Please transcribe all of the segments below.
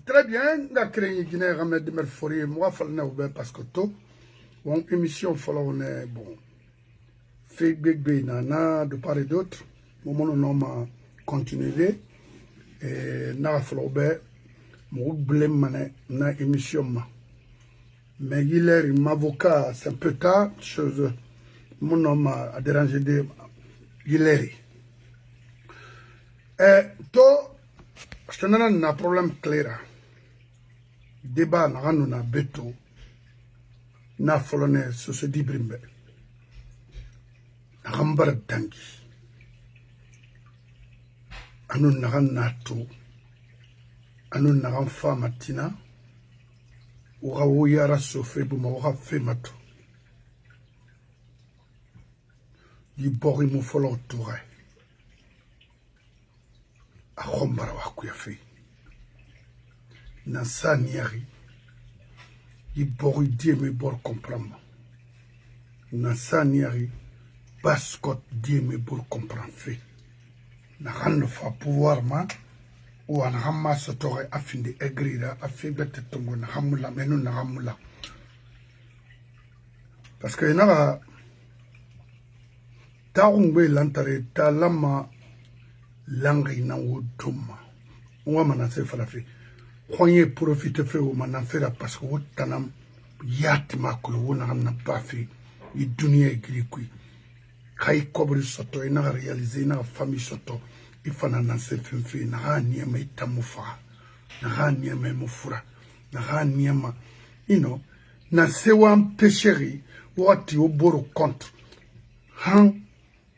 Très bien, la créé Guinée Ramed Merfori, moi, fallait parce que tout, bon, émission, on est bon, fait big nana de part et d'autre, mon nom a continué, et n'a fallu mon blême mané, na émission ma. Mais il est m'avocat, c'est un peu tard, chose, mon nom a dérangé de Guilherme. Et toi, je te donne un problème clair. Débat na beto na folone so se dibrimbe rambar dangi anu na to anu na fa matina ura wo yara so fe bu ma wa fe mato di bori mu folo toure a khombara wa ku ya fe na saniari di bori die me bor comprendre na saniari bascot die me bor comprendre fe na rendre fa pouvoir ma ou an hamma sotore afinde egrira afibete tongo na hamula menu na hamula parce que na taungwe lantare talama langi na woduma on mana se falafi khoye profite fe o mana fera parce que wotanam yati makulu wona na pafi i dunia iglikui kai kobri soto ina réaliser na famille soto ifana na se fenfe na hania ma itamufa na hania ma mufura na hania ma na se wan péchéri wati oboro contre han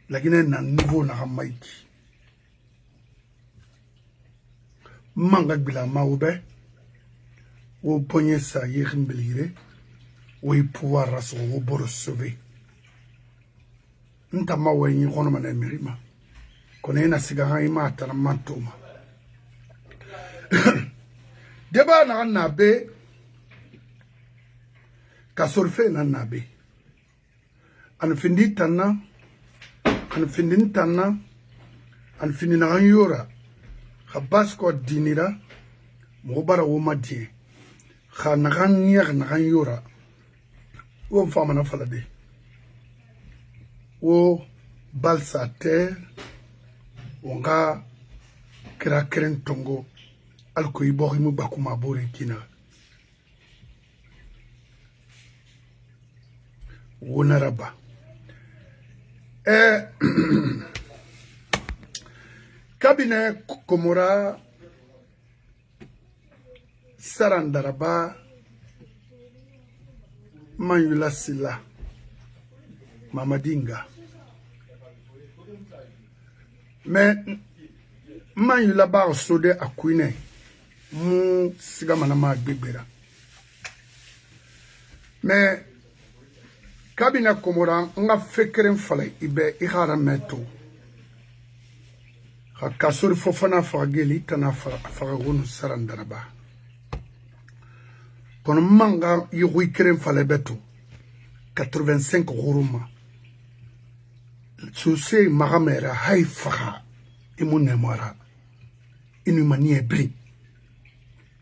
la Guinée na niveau na hamaiki manga bila maube wo ponye sa yirmbelire wo pouvoir raso wo boro sauver nta mawenyi kono mana mirima kone na sigaha ima atana mantoma deba na nabe kasolfe na nabe an findi tanna an findi tanna an findi na yora khabasko dinira mobara wo madie khanaganya na yora wo fama na falade wo balsa terre onga kira keren tongo alko ibori mu bakuma bore kina wonaraba cabinet komora sarandaraba manyula sila mamadinga mais manyula ba sode akwine mu sigamana ma gbebera mais kabina komora nga fekeren fale ibe ihara meto ha kasuri fofana fageli tana fagonu sarandaraba kono manga yugui keren fale beto 85 ghuruma Susé magamera haifaha imune mara inumanie bri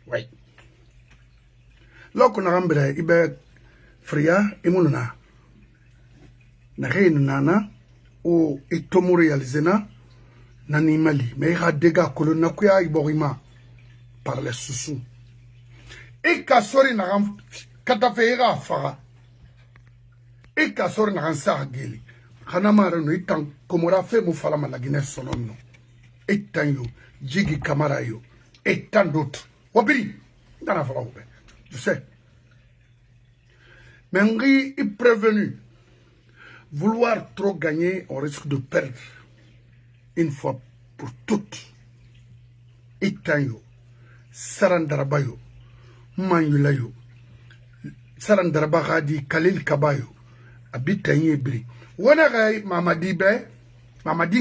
ouais loko na gambere ibe fria imununa na reine nana o itomo réalisena na nimali mais ha dega kolona kuya iborima par les sousou e kasori na gam katafeira faga e kasori na gansa geli Hanamara no itan komora fe mu fala la Guinée sonono etan yo jigi kamara yo etan d'autres wabiri dana fala oube tu sais Mengi est prévenu vouloir trop gagner on risque de perdre une fois pour toutes etan yo sarandaraba yo manyula yo sarandaraba gadi Khalil Kabayo abitanye bri wana gai mamadi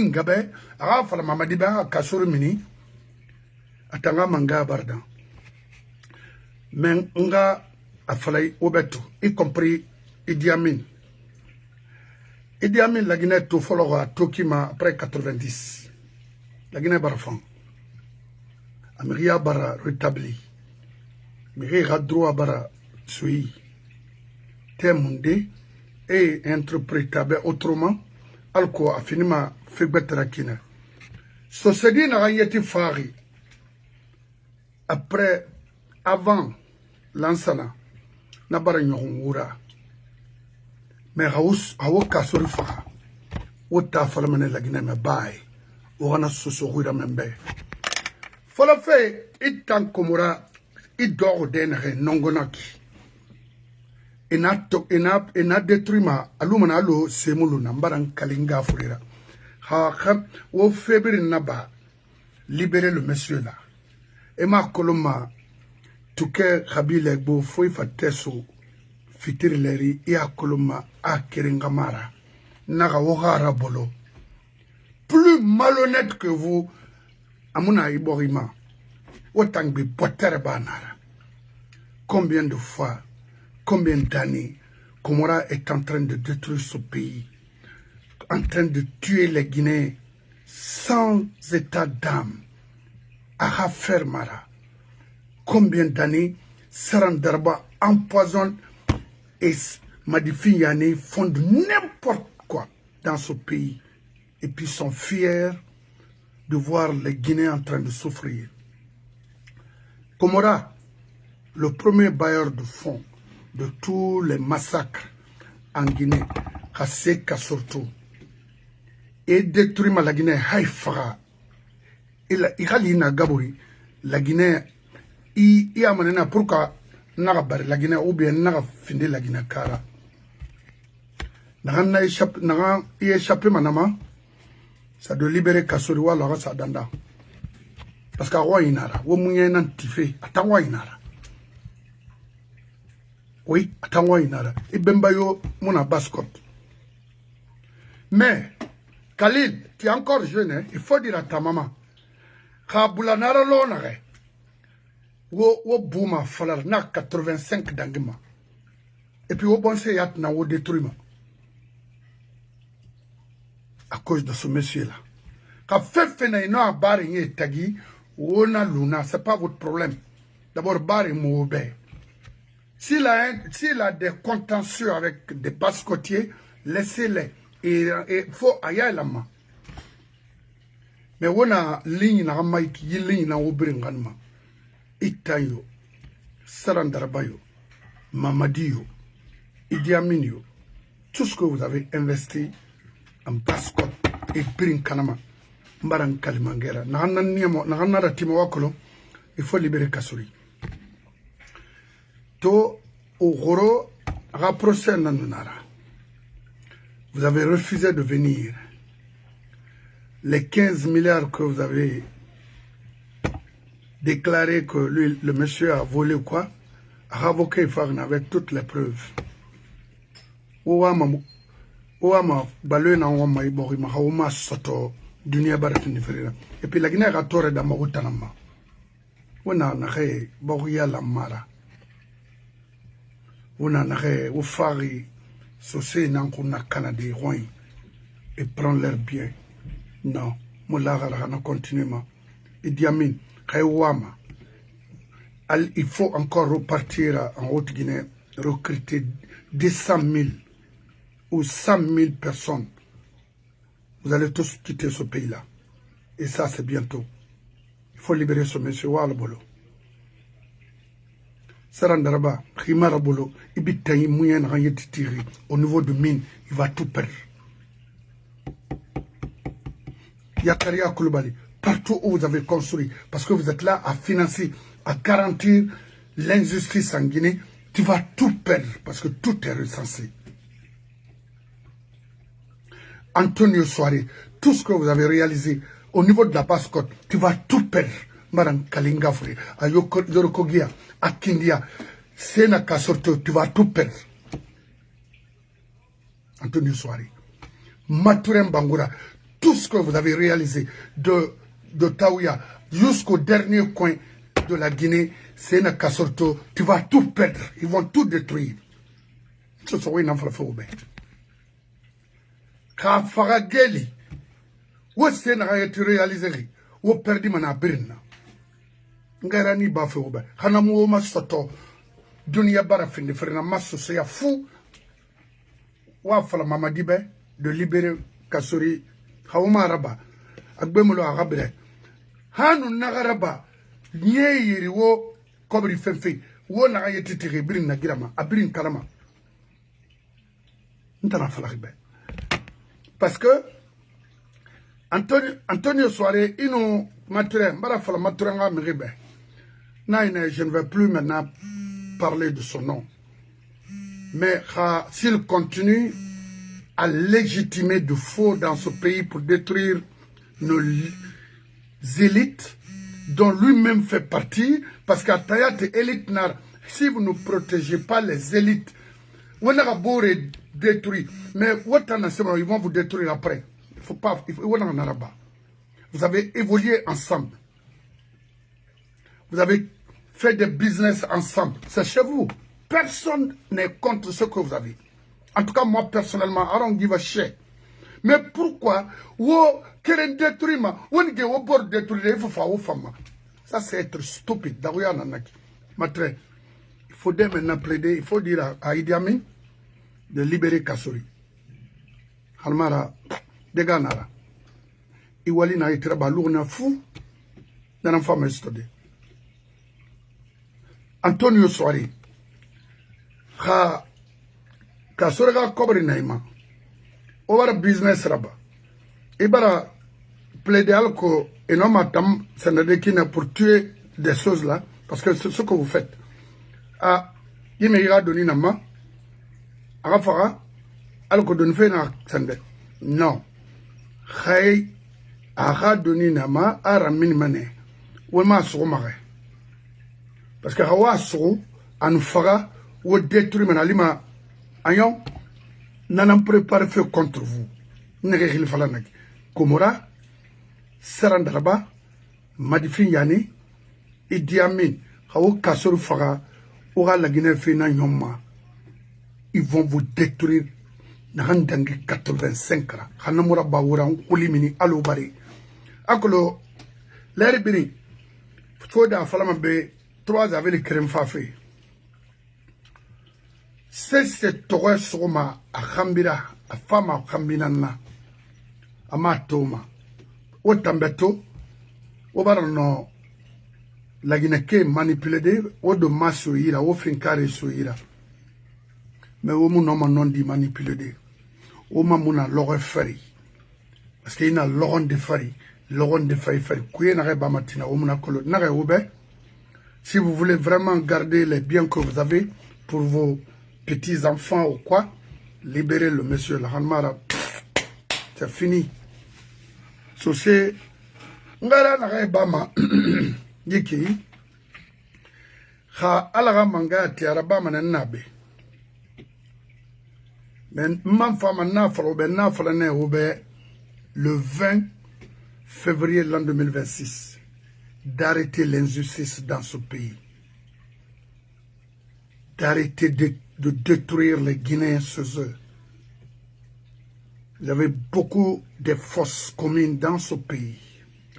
ngabe aga fala mamadi ba kasuru mini atanga manga bardan men nga afalai obeto y compris Idi Amin la Guinée to folo a Tokima après 90 la Guinée barafan Ameria bara rétabli mais droit bara sui temunde et interprétable autrement alko afinima figbetra kina so sedi na yeti fari après avant lansana na bara nyohura mais hawo kasori fa wota falamane lagina me bay wana soso huira membe fola fe itan komora idoro denere nongonaki ina détruit ma alumana alo semulu na mbaran kalinga furira ha wo febri naba libérer le monsieur là et ma koloma tuke khabile gbo foi fateso fitir leri ya koloma akiringamara naga wohara bolo plus malhonnête que vous amuna iborima autant que potere banara. Combien de fois, combien d'années Comora est en train de détruire ce pays, en train de tuer les Guinéens sans état d'âme. Ara Fermara. Combien d'années Sarandarba empoisonne et Madifi Yane font n'importe quoi dans ce pays et puis sont fiers de voir les Guinéens en train de souffrir. Comora, le premier bailleur de fonds de tous les massacres en Guinée, Kaseka surtout, et détruit la Guinée, Haïfara. Il a dit Gabouri, la Guinée, il a mené pourquoi la Guinée ou bien n'a fini la Guinée Kara. N'a échappé manama, ça doit libérer Kasuriwa, Laura Sadanda. Parce qu'à Wainara, au moyen antifé, à Tawainara. Oui, à Tawainara. Et Bembayo, mon abascot. Mais, Khalid, tu es encore jeune, hein, il faut dire à ta maman, Kabulanara Lonare, wo Bouma Falar, na 85 d'angema. Et puis, au bon seyat, na wo détruit. À cause de ce monsieur-là. Quand fait na bari tagi, Ona Luna, ce n'est pas votre problème. D'abord, Barry Moubé. S'il a des contentieux avec des basse-côtiers, laissez-les. Et il faut ailleurs la main. Mais on a ligne na maïki, ligne na obringanma. Itayo, Sarandarbayo, Mamadiyo, Idi Aminio. Tout ce que vous avez investi en basse-côte et Brinkanama. Mbaran Kalimangera. Il faut libérer Kasuri. To Ogoro rapproché Nanunara. Vous avez refusé de venir. Les 15 milliards que vous avez déclaré que lui, le monsieur a volé ou quoi, Ravoké Farn avec toutes les preuves. Ouama Balena Ouama Iborima Hauma Soto. Dunia baratini ferira et puis la Guinée a tort da magutanama wona na xe boria la mara wona na xe ou fari sosé nan kuna Canada roin et prend leur bien non mola na continuellement et diamine xewama il faut encore repartir en Haute-Guinée recruter 200 000 ou 100 000 personnes. Vous allez tous quitter ce pays-là. Et ça, c'est bientôt. Il faut libérer ce monsieur Walbolo. Sarandaraba, Khimarabolo, Ibitaï, Mouyen, Rayetitiri, au niveau de mine, il va tout perdre. Yakaria Koulibaly, partout où vous avez construit, parce que vous êtes là à financer, à garantir l'injustice en Guinée, tu vas tout perdre, parce que tout est recensé. Antonio Soare, tout ce que vous avez réalisé au niveau de la basse-côte, tu vas tout perdre. Madame Kalingafri, à Yorokogia, à Kindia, Sena Kasorto, tu vas tout perdre. Antonio Soare. Maturem Bangoura, tout ce que vous avez réalisé de Taouya jusqu'au dernier coin de la Guinée, Sena Kasorto, tu vas tout perdre. Ils vont tout détruire. Ce sera une enfant Ka farageli wo sen ha yeti realiser wo perdi mana birna ngara ni ba fe oba khana mu ma soto dunia bara finde frena maso se ya fou wa fala mamadi be de libérer Kassory khawma raba agbemulo agabre hanu nagaraba nyeyiri wo kobri fefe wo na ayeti tiri birin na girama abirin kalama ntana fala be parce que Antonio Soare ino matre mbara fala matre nga miribe na je ne vais plus maintenant parler de son nom mais s'il continue à légitimer de faux dans ce pays pour détruire nos élites dont lui-même fait partie, parce qu'à Tayat élite nar, si vous ne protégez pas les élites, on a beau détruire, mais ils vont vous détruire après. Il faut pas, vous avez évolué ensemble. Vous avez fait des business ensemble. C'est chez vous. Personne n'est contre ce que vous avez. En tout cas, moi, personnellement, I don't give a shit. Mais pourquoi il ça, c'est être stupide. Il faut maintenant plaider, il faut dire à Idi Amin de libérer Kassory. Halmara, Deganara. Iwali na itraba lourna fou dans la femme estodé. Antonio Soare. Kassory ga kobri naima. Over business raba. Ibara plaider alco et non matam senadekina pour tuer des choses là. Parce que c'est ce que vous faites. Ah, il m'a donné nama. Arafara, alco donne fait na sende. Non. Khay, ara donné nama, ara minimane. Ou ma soumare. Parce que hawa sou, anfara, ou détruire manalima. Ayon. N'en prépare fait contre vous. N'egil falanak. Komora, Sarandaraba, Madifin Yani, Idi Amin, Hawo Kassory Faga, Ora la Guinée Fena Nyoma. Ils vont vous détruire. Nahandangi 85 ans. Hanamura Bawura, Oulimini, Alobari. Akolo, l'Airibini, Foda Falamabe, 3 avec les crèmes fafé. C'est Torres Soma, à Khambira, à Fama Khambinana, à Matoma. Au Tambeto, au Barano, la Guinée manipulée, au de Massoïra, au Finkare Soïra. Mais au mon nom non dit manipulé, au Mamuna l'aurait ferry. Parce qu'il y a l'oron de ferry, Kouye n'a pas matina, au Monacolo, n'a oube. Si vous voulez vraiment garder les biens que vous avez pour vos petits-enfants ou quoi, libérez le monsieur Lahanmara. C'est fini. Sosé, ngara na bama yiki kha alaga manga ti araba na nabe ben man fama na falo ben na fala ne obe le 20 février l'an 2026 d'arrêter l'injustice dans ce pays, d'arrêter de détruire les Guinéens chez eux. Il y avait beaucoup de fosses communes dans ce pays,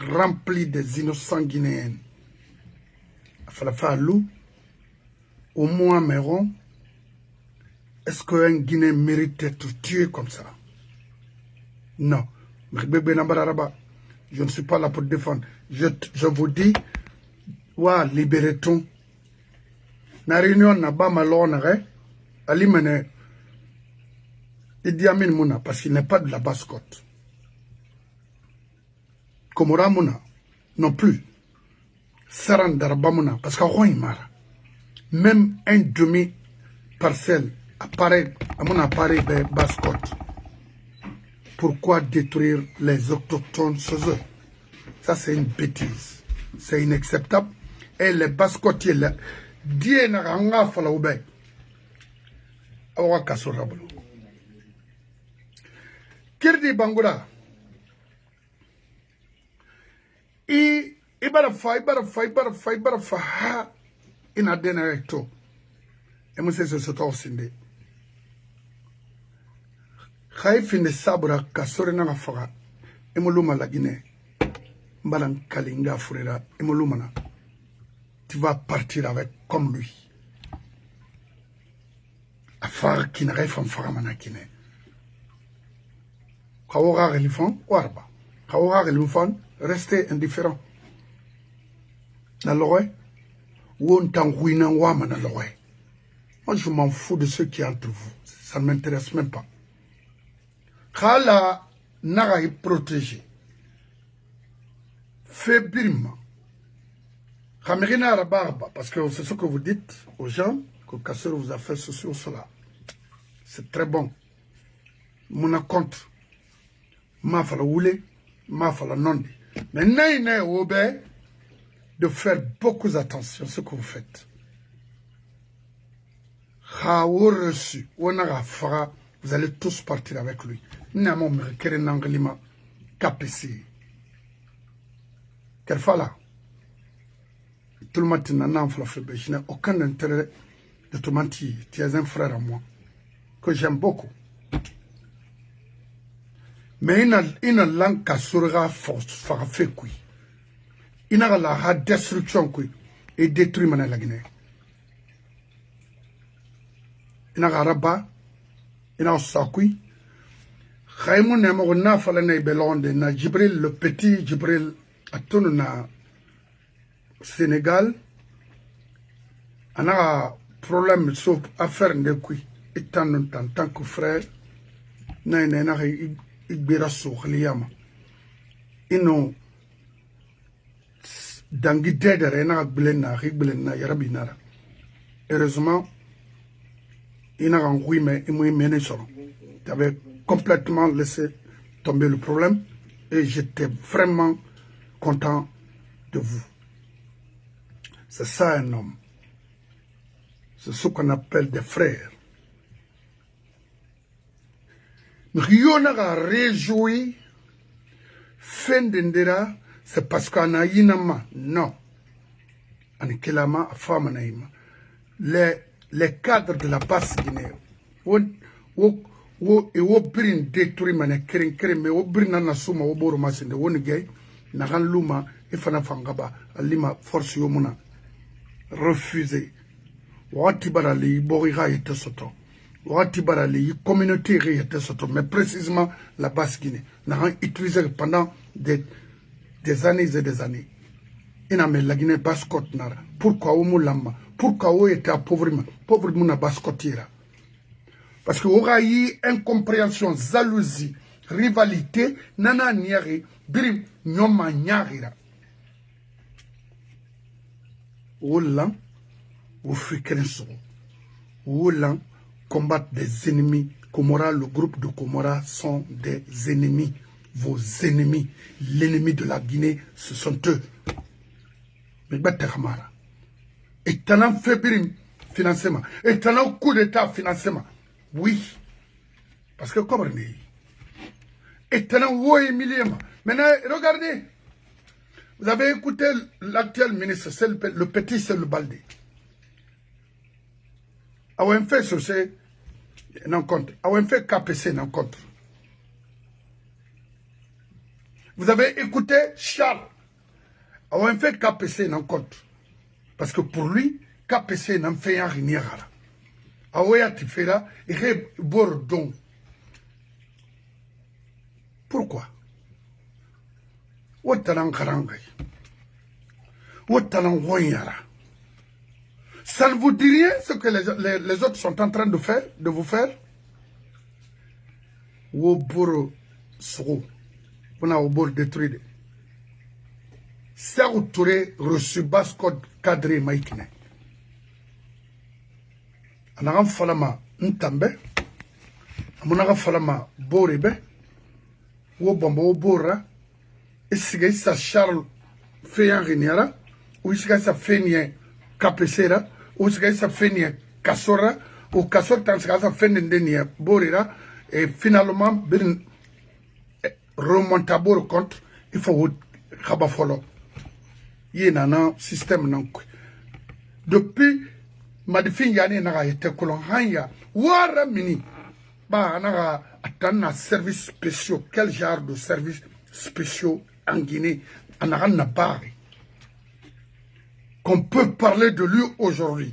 remplies des innocents Guinéens. Il fallait faire loup, au moins Méron. Est-ce qu'un Guinéen mérite d'être tué comme ça? Non. Je ne suis pas là pour défendre. Je vous dis, wa libérez-t-on. La réunion n'a pas malhonneur, Ali Mene. Idi Amin Mouna, parce qu'il n'est pas de la basse-côte. Komora Mouna, non plus. Sarandaraba Mouna, parce qu'il mara. Même un demi-parcelle apparaît, à mon appareil de basse-côte. Pourquoi détruire les autochtones chez eux? Ça, c'est une bêtise. C'est inacceptable. Et les basse-côtiers, Dieu n'a rien fait là-bas. Awa Kassory Rabolo. Kirdi Bangura. Ibara fa ha ina dena recto. Et moi c'est ce temps sinde. Khaifine sabra Kassory na faga. Emoluma la Guinée. Mbalan kalinga furera emoluma na. tu vas partir avec comme lui. Afar qui n'a rien fait manakine. Kawara relifon, warba. Kawara relifon, restez indifférent. Na loye, won tangouina wama na loye. Moi, je m'en fous de ceux qui entre vous. Ça ne m'intéresse même pas. Khala n'a pas protégé. Fébrilement. Parce que c'est ce que vous dites aux gens, que Kasseur vous a fait ceci ou cela. C'est très bon. Mon compte. Ma fala oule, ma fala nondi. Mais n'est obé de faire beaucoup attention à ce que vous faites. Reçu, vous allez tous partir avec lui. N'amon me keren anglima KPC. Quelle fois là? Tout le matin, je n'ai aucun intérêt de te mentir. Tu es un frère à moi, que j'aime beaucoup. Mais il a langue qui sera force, fait quoi. Il a la destruction quoi, et détruit la Guinée. Il a rabat, il a sakui. Raymond n'a pas fait la belonde, na Jibril, le petit Jibril, à tout na Sénégal, on a un problème sauf affaire de qui étant en tant que frère, n'a ibira sur l'iyama. Ino dangi dedere na gbelena yarabinara. Heureusement, il a un oui mais il m'a mené sur. J'avais complètement laissé tomber le problème et j'étais vraiment content de vous. C'est ça un homme. C'est ce qu'on appelle des frères. Rien n'a réjoui. Fin d'Indira, c'est parce qu'on a inama. Non. Anikelama, femme naïma. Les cadres de la basse Guinée. Wo brin détruit mané kering mais wo brin na suma wo boro masinde woni gay na kan luma ifana fangaba alima force yomuna refusé wati barali bori ga yete soto wati barali communauté ga yete soto mais précisément la basse Guinée na kan utilisé pendant des années et des années ina me la Guinée basse côte nara pourquoi wo mulamba pourquoi wo était appauvri na basse côte. Parce qu'il y aura eu incompréhension, jalousie, rivalité, nana niari, birim, nyoma nyarira. Oulan, ou fikrenso. Oulan, combattre des ennemis. Komora, le groupe de Komora sont des ennemis. Vos ennemis, l'ennemi de la Guinée, ce sont eux. Mais Batekamara. Et t'en as fait birim financement. Et t'en as coup d'état financement. Oui, parce que comprenez, et tenant millième. Maintenant, regardez, vous avez écouté l'actuel ministre, c'est le petit, c'est le Baldé. On fait sur ce, non compte. On fait KPC, non compte. Vous avez écouté Charles. On fait KPC, non compte. Parce que pour lui, KPC n'en fait rien. Aouya Tifera et Bordon. Pourquoi? Wotalan Karangay. Wotalan Wanyara. Ça ne vous dit rien ce que les autres sont en train de faire, de vous faire? Woboro Sro. On a Woboro détruit. Serou Touré reçu basse code cadré Maïkine. Anaga falama ntambe amunaga falama borebe wo bombo wo bora esiga isa Charles feyan riniara ou isiga isa fenye kapesera ou isiga isa fenye kasora ou kasor tansiga isa fenye ndenia borira et finalement bin remonta bor contre il faut khaba folo yena système nanko depuis Madifin yani naga yete kolon hanya wara mini ba naga atana services spéciaux. Quel genre de services spéciaux en Guinée anaga na bari qu'on peut parler de lui aujourd'hui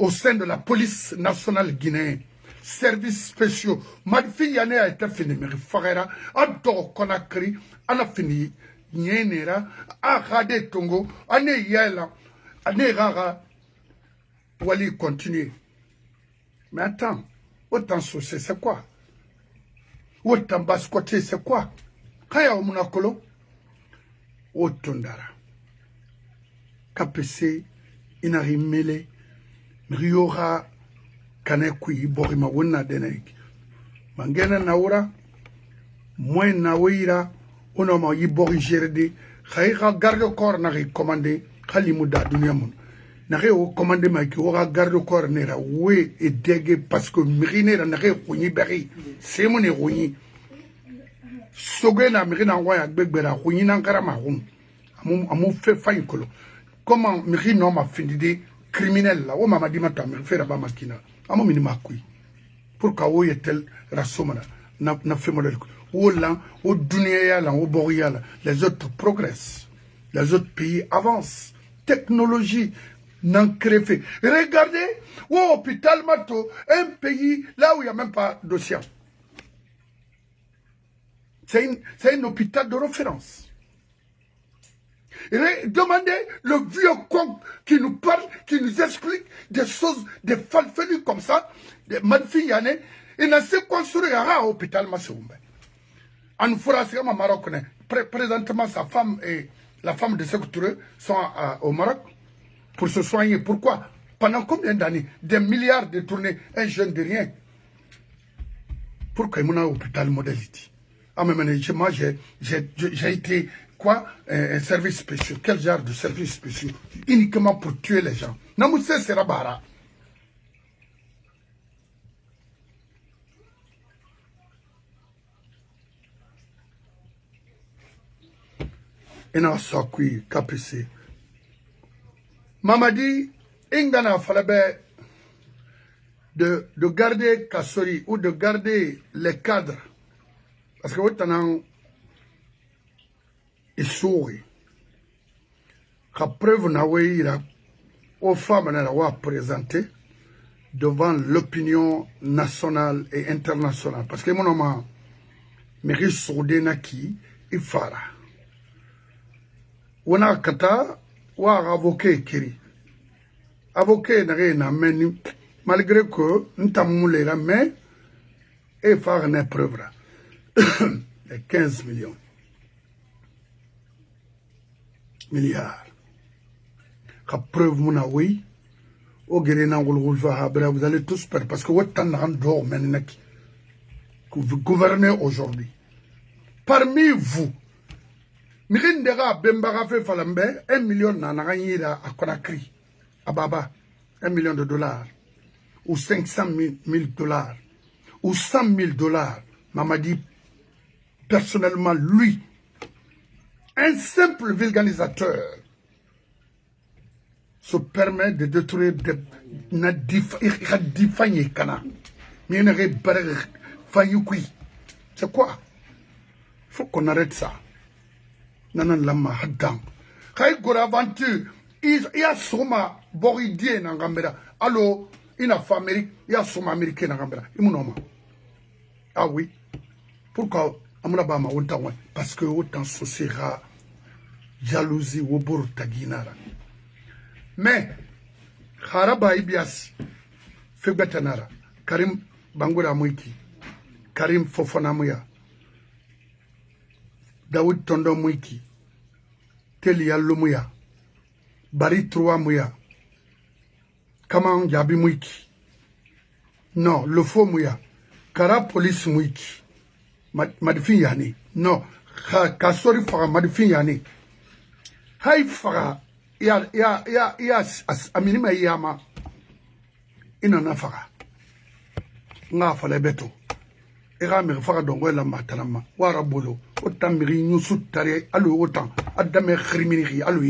au sein de la police nationale guinéenne. Services spéciaux. Madfi Yane a été fini, mais Fagera, a do Conakry, a fini, Nienera, a Rade Tongo, a ne Yela, a ne Rara, Wali continue. Mais attends, autant saucer, c'est quoi? Autant bascoter, c'est quoi? Kaya Omunakolo, Otondara. KPC, Inari Mele, Riora, Kanekui, Borima Wuna Denek. Mangena Naura, Moin Nawira, Onoma Yibori Gerede, Khaïra garde corps n'a recommandé, Khalimouda Dunyamun. N'a recommandé Maki, Ora garde corps nera, oui, et dégué, parce que Mirine n'a Rouni Berry, c'est mon Rouni. Sogena Mirina Waya Begbera, Rouni Nangaramarum, Amou fait fain colo. Comment Mirino m'a fini criminel là, oh m'a dit mata, me fait là-bas makina, Amo minima kui. Pourquoi où est-elle Rassomana, n'a fait modèle. Où là, au Dunia, là, au Boria, les autres progressent, les autres pays avancent. Technologie n'en crée fait. Regardez, au hôpital Mato, un pays là où il n'y a même pas d'océan. C'est un hôpital de référence. Demandez le vieux con qui nous parle, qui nous explique des choses, des falfelies comme ça, des Madfi Yane, il n'a pas construit un hôpital Massoumbe. En France, au Maroc, présentement sa femme et la femme de Sékou sont au Maroc pour se soigner. Pourquoi? Pendant combien d'années? Des milliards de tournées, un jeune de rien. Pourquoi il y a un hôpital modalité? Ah, mais moi, j'ai été quoi? Un service spécial. Quel genre de service spécial? Uniquement pour tuer les gens. Namoussé sera bara. Et non, ça, qui, KPC. Mamadi, Ingana Falabe, de garder Kassori ou de garder les cadres. Parce que vous est souris. La preuve n'a pas aux femmes n'a présenté devant l'opinion nationale et internationale. Parce que mon nom Meri Soudénaki et Fara. On a kata ou avocat kiri. Avocat n'a rien mené malgré que nous t'avons les mais et faire une épreuve. Les 15 millions. Milliards. La preuve, oui, au Guérénan, vous allez tous perdre parce que vous êtes en dehors maintenant que vous gouvernez aujourd'hui. Parmi vous, Mirindera Bembara fait Falambe, 1 million nanaranyira à Conakry, à Baba, 1 million de dollars, ou 500 000 dollars, ou 100 000 dollars, Mamadi, personnellement, lui, un simple vulgarisateur se permet de détruire des c'est quoi? Il faut qu'on arrête ça. Nanan lama hadang. Kay goraventure, il y a soma boridien en Gambera. Allo, il a fait Amérique, il y a soma américain en Gambera. Ah oui. Pourquoi? Parce que autant ce sera jalousie au bord taginara. Mais, Haraba Ibias, Febetanara, Karim Bangura Mouiki, Karim Fofana Mouya, Daoud Tondo Mouiki, Telia Lomouya, Bari Troa Mouya, Kaman Yabi Mouiki, non, le faux Mouya, Kara Police Mouiki, Madifin Yani, non, Kasori Fara Madifin Yani, Haï Fara. Il y a un minimum yama. Il n'en a pas. N'a pas les bétos. Et là, mais fera donc la matanama. Warabolo. Autant miri nous soutare. Allo autant. Adame crimineri. Allo.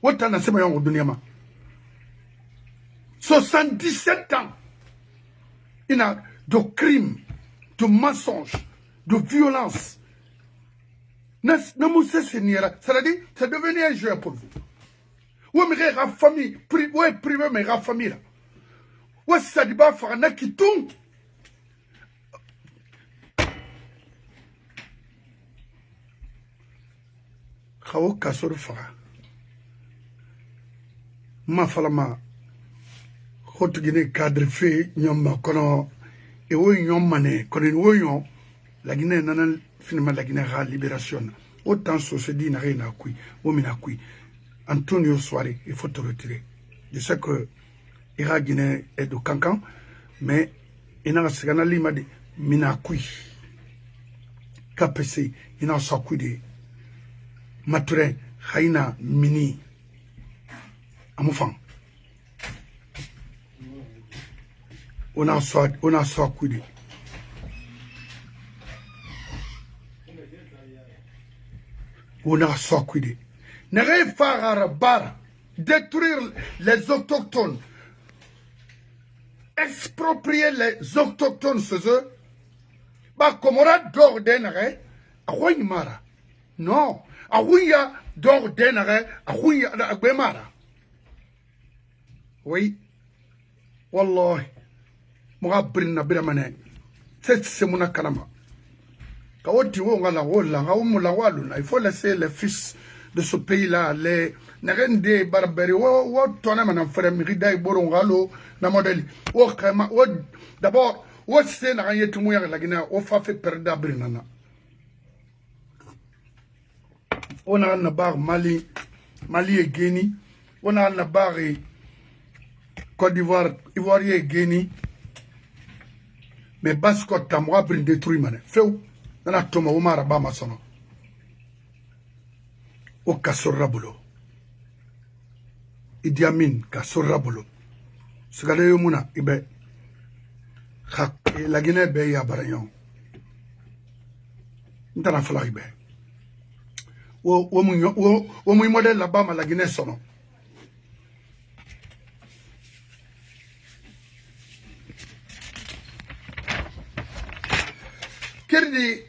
Autant n'a pas yon dunyama. 77 ans. Il y a de crimes, de mensonges, de violence. C'est devenu un jeu pour vous. Ou me ra famille, ou privé me ra famille là. Ou ça dit ba fa na ki tung. Khawo kasor fa. Ma falama hotu gine cadre fe nyom kono e wo nyom mané kono wo nyom la Guinée nanal finalement la Guinée ra libération. Autant société n'a rien à couille, ou mina couille. Antonio Soare, il faut te retirer. Je sais que Ira Guinée est de Cancan, mais il n'a pas lima de Minakui. KPC, il n'a pas de Maturin, Haina, Mini. Amoufan. On a soit de. On a soit de. N'arrive pas à bar, détruire les autochtones, exproprier les autochtones chez eux. Bah, comme on a d'or d'énaré, à Mara. Non, à Ouya d'or d'énaré, à Ouya Mara. Oui, Wallah, moi, Brina Bramane, c'est mon kalama. Quand tu vois la wall, il faut laisser les fils de ce pays-là, les Narende Barbari, ou Tonama, frère Mirida, Borongalo, Namodeli, ou d'abord, ou c'est n'a rien tout mourir la Guinée, ou fait perdre Brinana. On a un bar Mali et Guinée, on a un bar Côte d'Ivoire, Ivoirien et Guinée, mais Bascotte, Tamoua, Brin détruit, man. Feu, dans la tombe, on m'a rabat ma sono. O Kassorabolo. Idi Amin, Kassorabolo. Ce que les gens ibe, la Guinée be ya barayon. N'tana fala ibe. O mu modèle là-bas, la Guinée sono. Kerdi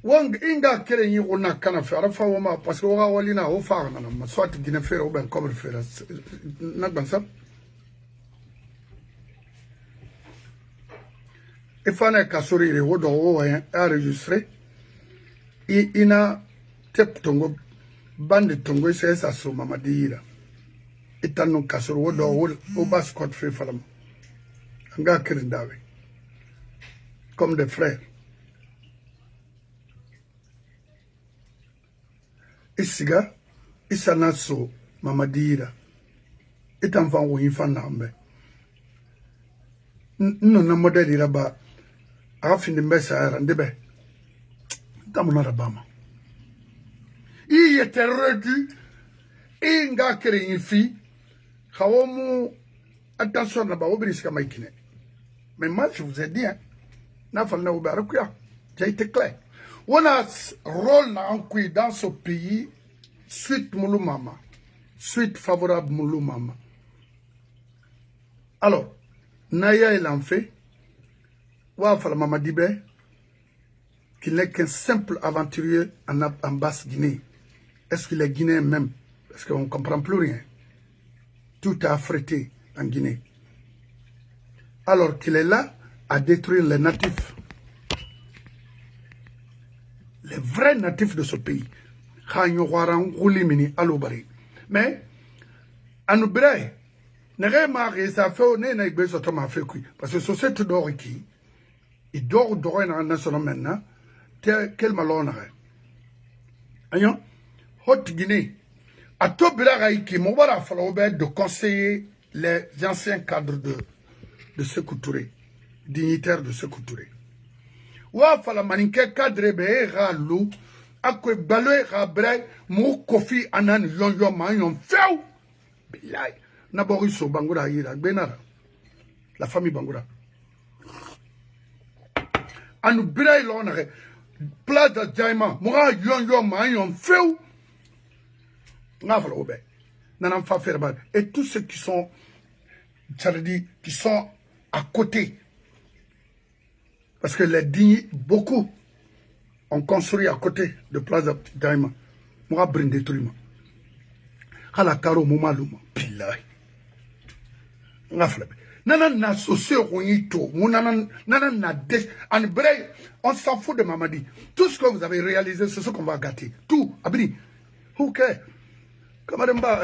wang inga kere yi wona kana fe ara fa woma parce que wa walina o fa na ma soit Guinée fer ou ben comme fer na ban sa e fa na kasori re wodo wo enregistré ina tep tongo bande tongo c'est ça so mamadira etanu kasoro wodo wo bas code fe falam anga kere ndawe comme des frères. Isiga, Isanaso, Mamadira, et enfant ou infant nambe. Non, non, modèle là-bas, a fini de mettre ça à rendez-vous. Dans mon arabama. Il était réduit, et un gars qui est une fille, Kawomu, attention là-bas, obéissez à Maïkine. Mais moi, je vous ai dit, hein. J'ai été clair. On a rôle dans ce pays, suite Mouloumama, suite favorable Mouloumama. Alors, Naya il en fait, Wafala Mamadibe, qu'il n'est qu'un simple aventurier en Basse-Guinée. Est-ce qu'il est guinéen même? Parce qu'on ne comprend plus rien. Tout est affrété en Guinée. Alors qu'il est là, à détruire les natifs. Les vrais natifs de ce pays. Mais, à nous briller, parce que société d'or qui, il dort dans un national maintenant, quel malheur. Ayon, Haute Guinée, à tout Biraïki, mon voilà, de conseiller les anciens cadres de Sékou Touré. Dignitaire de Sékou Touré. Wa fala maninke cadre be ralu akwe balwe rabre mo kofi anan yon man yon feu bilay na boriso bangura yira benara la famille bangura anu biray lonare place de diamant mo yon man yon feu na fala obe nanam fa faire bal et tous ceux qui sont qui sont à côté. Parce que les dignes, beaucoup ont construit à côté de Place Daima. Moi, Brindetouima. hala karo mu maluma billahi ngafla nana na socio ronito nana na des en vrai on s'en fout de Mamadi. Tout ce que vous avez réalisé c'est ce qu'on va gâter tout abri OK kamaremba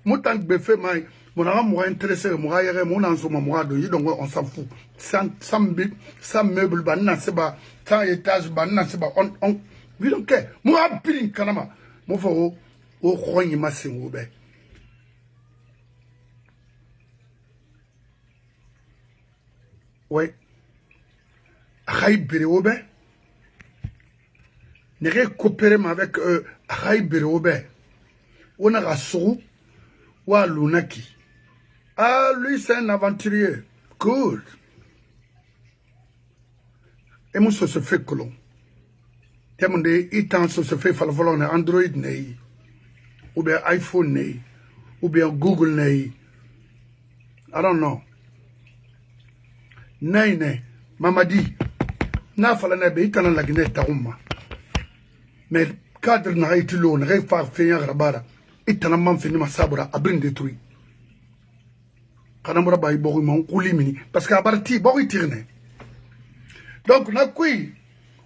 mutan befe mai mon moi intéressé moi yere mon ensoma moi do donc on s'en fout sans meuble banna seba sans étage banna seba on we don't care moi birin kanama mo fo o khonyi masingo be ouais Aïe Birobe n'est coopéré avec Aïe Birobe on a rassou ou à Lunaki. Ah, lui, c'est un aventurier. Good. Et moi, ça se fait colon. Tellement de itan, ça se fait falvolon Android nei, ou bien iPhone nei, ou bien Google nei. I don't know. Nei, Mamadi. Na falana be itan la guinée tauma. Mais cadre n'a été l'on, réfar fait un rabara. Itan man fini ma sabra, abrin détruit. Kanamura bay bogu mon kulimini parce que abarti bogu tirne donc na kui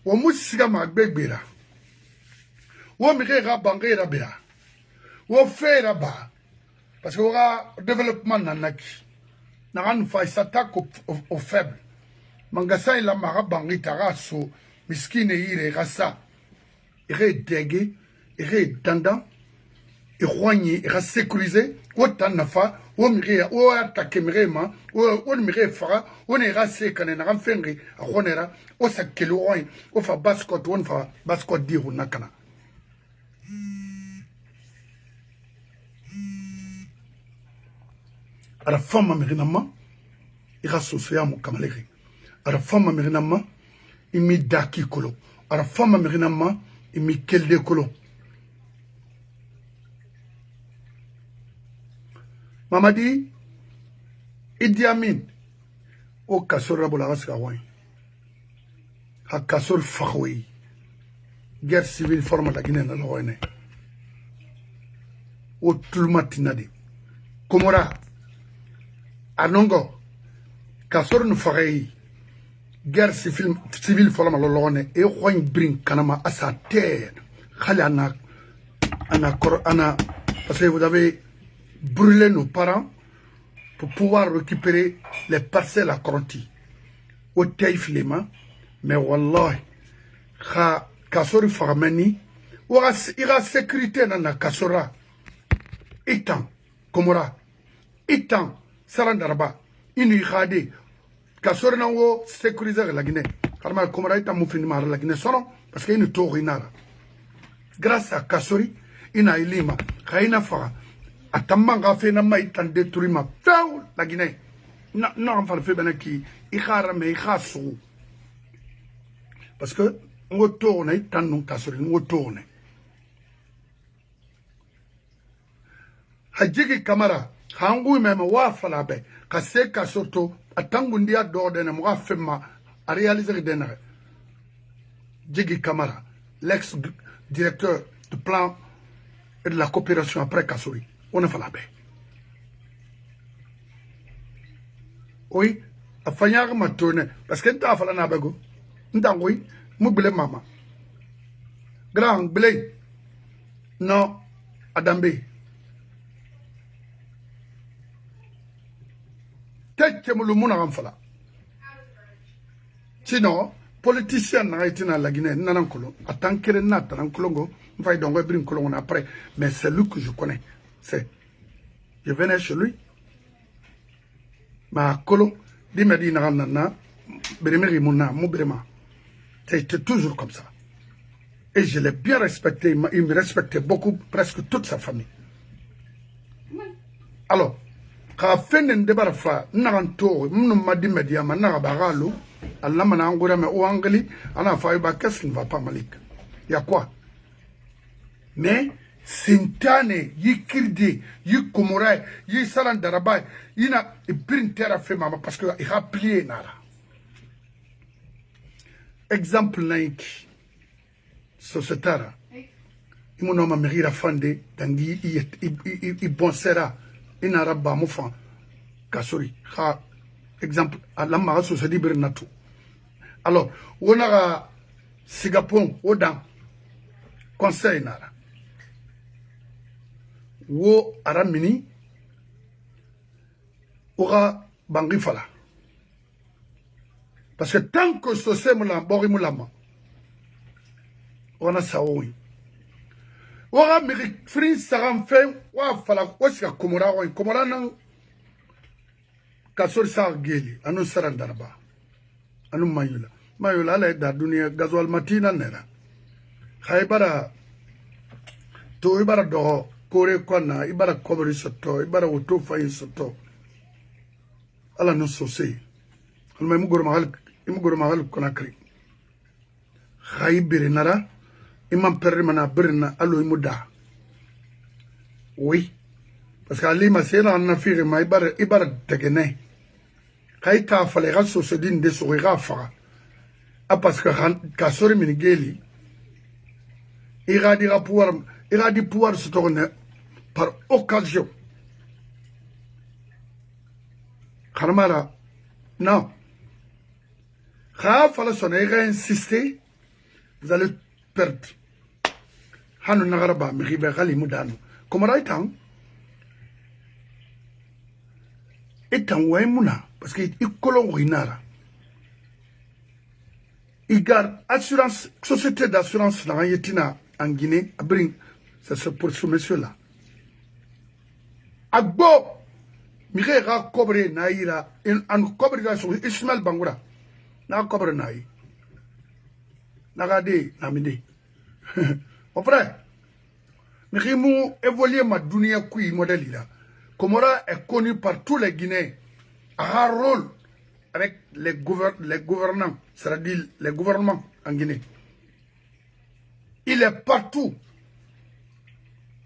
wo musiga magbegbera wo mi ga bangera bia wo fera ba parce que ora développement nanaki na ran fa s'attaque au faible mangasa ila mara bangita raso miskine ire rasa ire dege ire dandan ire ira sécuriser autant nafa o mire o attaque mirema o mire fara o ne rase kanena na ramfenri a khonera o sakelo o fa bascot on fa bascot diru nakana ara fama mirinama ira sosoya mo kamalere ara fama mirinama imi daki kolo ara fama mirinama imi kelde kolo Mamadi Idi Amin o kasor rabola gaska wai ha kasor fakhwi guerre civile forme la Guinée na loine o tulmatinadi komora anongo kasor no fakhwi guerre civile forme la loine e khoin brin kanama asa terre khalana ana parce que vous avez brûler nos parents pour pouvoir récupérer les parcelles à Kronti. Au Taïflema, mais Wallah, Kasori Farmani, il y a sécurité dans la Kasora. Itan, Komora, Itan, Sarandaraba, Inuikade, Kasori Nango sécuriser la Guinée. Karma Komora Itan Moufinimar la Guinée, sono, parce qu'il y a une torinara. Grâce à Kasori, Ina Ilima, Kaina Fara. Atamanga fait na maitan détruit ma feu la Guinée. Non, on fait bien qui ikhara me ikhasu. Parce que on tourne tant non kasori on tourne. Hajiki kamara hangu même wa fala be kase kasoto atangu ndia do de na mo fema a réaliser de Jigi Kamara, l'ex-directeur du plan et de la coopération après Kassori. On a fait la paix. Oui, a fanyar ma tourne parce que t'as fait la nabago. N'tangui, moublé mama. Grand blé. Non, Adambe. Tête que le monde a fait. Sinon, politicien n'a été dans la Guinée, n'a colon. Attends qu'elle n'a pas un colongo. On va y donc un colon après. Mais c'est lui que je connais. C'est. Je venais chez lui. Ma colon, dit me dit nana, Bérémeri Mouna, Moubrema. C'était toujours comme ça. Et je l'ai bien respecté. Il me respectait beaucoup, presque toute sa famille. Alors, quand fin de débarras, Naranto, m'a dit Mediama, Narabagalo, Allah m'a engoué, mais au Angli, on a fait qu'est-ce qui ne va pas Malik. Il y a quoi? Mais, Sintane, Yikirdi, Yikomora, Yisalan Darabai, il a printé à fait maman parce qu'il a plié Nara. Exemple naïk, sociétaire, imono ma mehira fande dangi i bonsera inara ba mo fan kasori ha exemple alama so se libre natu alors wona sigapon odan conseil nara wo aramini ora bangi fala parce que tant que ce semla bori mulama on a ça oui ora mi free saram fe wa fala ko sika komora nan kasor sa geli anu sarandarba anu mayula la da dunia gasoil matina nera khaybara to ibara do kore kona ibara kobri soto ibara woto fayin soto ala no sosé alma imugor mahal konakri khaybire nara imam perrimana birna alo imuda oui parce que ali masena na fire ma ibara tegene kayta fale raso se din de so rafa a parce que kasori min geli iradi pouvoir se tourner par occasion kharmara non fala son insister vous allez perdre hanu nagaraba mi ribe gali mudanu comme raitan etan waymuna parce que il kolon rinara il garde assurance société d'assurance dans yetina en Guinée à bring c'est pour ce monsieur là agbo mi ra cobre naira en cobre da sur Ismaël Bangoura na cobre naï nagade namide mon frère mi évoluer ma dunia kui modèle là Comora est connu par tous les Guinéens a un rôle avec les gouvernants, c'est-à-dire les gouvernements en Guinée. Il est partout.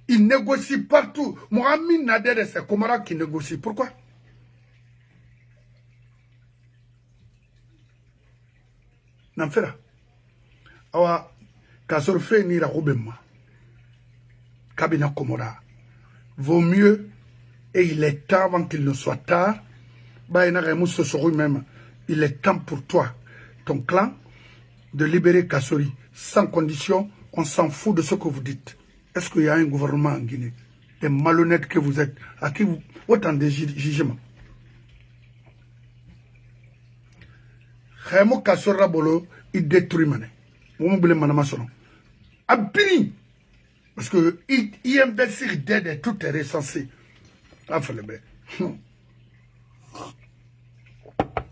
Il négocie partout. Mohamed Nader, c'est Comora qui négocie. Pourquoi? N'enfera. Awa, Kasorfe ni la Robema. Kabina Comora. Vaut mieux, et il est temps avant qu'il ne soit tard, même, il est temps pour toi, ton clan, de libérer Kassori. Sans condition, on s'en fout de ce que vous dites. Est-ce qu'il y a un gouvernement en Guinée? Des malhonnêtes que vous êtes, à qui vous... Autant de jugements. Khaymo Kassori Rabolo, il détruit mané. Vous m'oubliez manama sono. Abini! Parce que il investit d'aide et tout est recensé.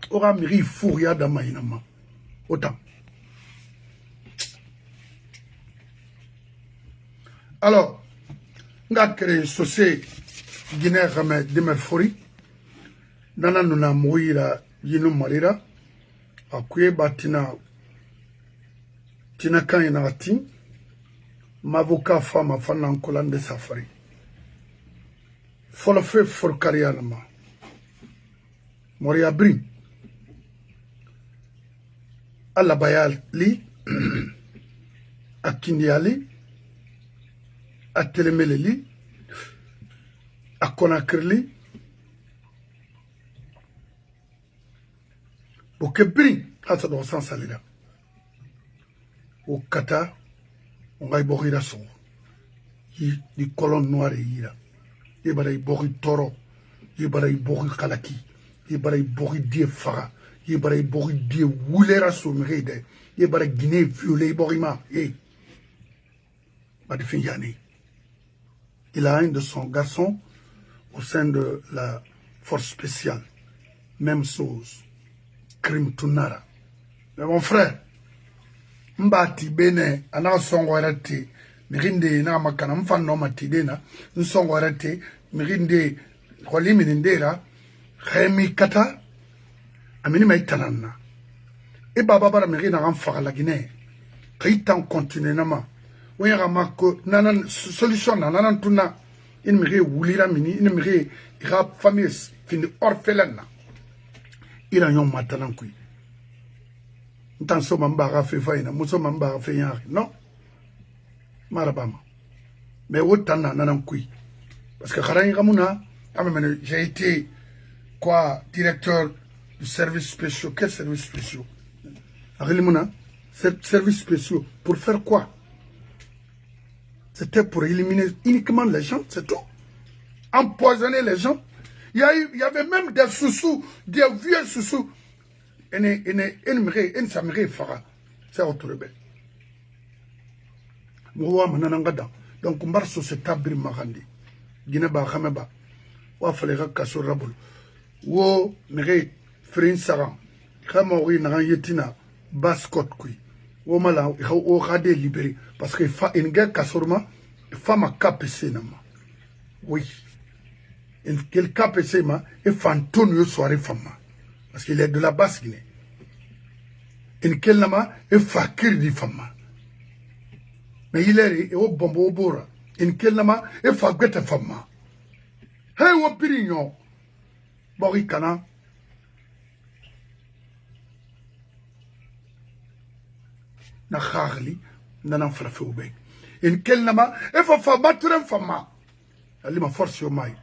Aura miri fouria dans ma inama. Autant. Alors, on a créé une société guinéenne comme Demerfori. Nana nuna mouira yinu marira. Akuye batina tina kan inati. M'avocat femme fana en colonne de safari. Faut le faire for karianama. Moria brin. Allah bayal li. A Kindiali. A Telemele li. A Conakry li. Boke brin. Asa do sans salida. Au Kata. On va y boire la son. Di colonne noire ira. Yebara y boire toro. Yebara y boire kalaki. Yebara y boire die fara. Yebara y boire die wulera somrede. Yebara Guinée violée borima. Badifin Yani. Il a un de son garçon au sein de la force spéciale. Même chose. Crime Tunara. Mais mon frère, Mbati bene ana songorate mirinde na makana mfano matidena nsongorate mirinde kolimi ndera khemi kata amini maitanana e baba bara mirina ramfa la Guinée kaitan continuer nama wera mako nana solution nana tuna in miri wulira mini in miri ira famille fin orphelin ira yon matanan kui Ntanso mamba fait faina, muso mamba fait yari. Non. Marabama. Mais autant nan kui. Parce que j'ai été quoi directeur du service spécial. Quel service spécial? Service spécial. Pour faire quoi? C'était pour éliminer uniquement les gens, c'est tout. Empoisonner les gens. Il y avait même des sous-sous, des vieux sous-sous. C'est autre rebelle. Donc, on va se tabrir Mahandi. Guinée-Ba, Khameba. Ou Afalera Kassorabul. Ou Nere Frin Saran. Khamori Naran Yetina. Baskot Kui. Ou Mala, ou Rade libéré. Parce que une guerre Kassorma, femme a KPC Nama. Oui. Une quel KPC ma, et Fantonio soirée femme. Parce qu'il est de la basse Guinée. Une quel nama, et Fakir di femme. Mais il est au bombo bora. Une quel nama, et Fagwete femme. Hey, ou Pirignon. Borikana. Na Harli, Nana Frafe Oubé. Une quel nama, et Fabatren femme. Elle m'a force au maï.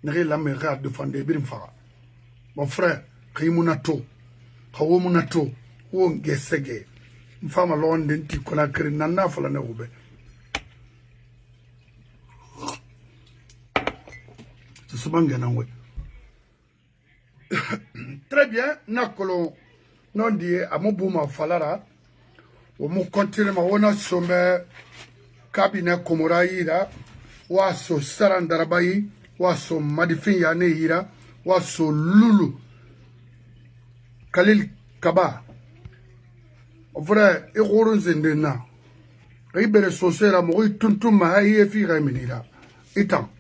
N'est la meilleure de fonder Birimfara. Mon frère, Rimunato, Hawomunato, Wong Gesege, une femme à Londres, Conakry, Nana for la Noube. C'est ce banganaway. Très bien, Nakolo, non dit à mon bouma Falara, ou mon continent, ma sommet, cabinet Komoraïda, ou à so Sarandarabaï. Waso Madifin Yane Hira, Waso Lulu, Khalil Kaba. Vrai, Egoron Zendena. Ribere Sosera, Mori Tuntum Mahaye Fi Reminira. Étant,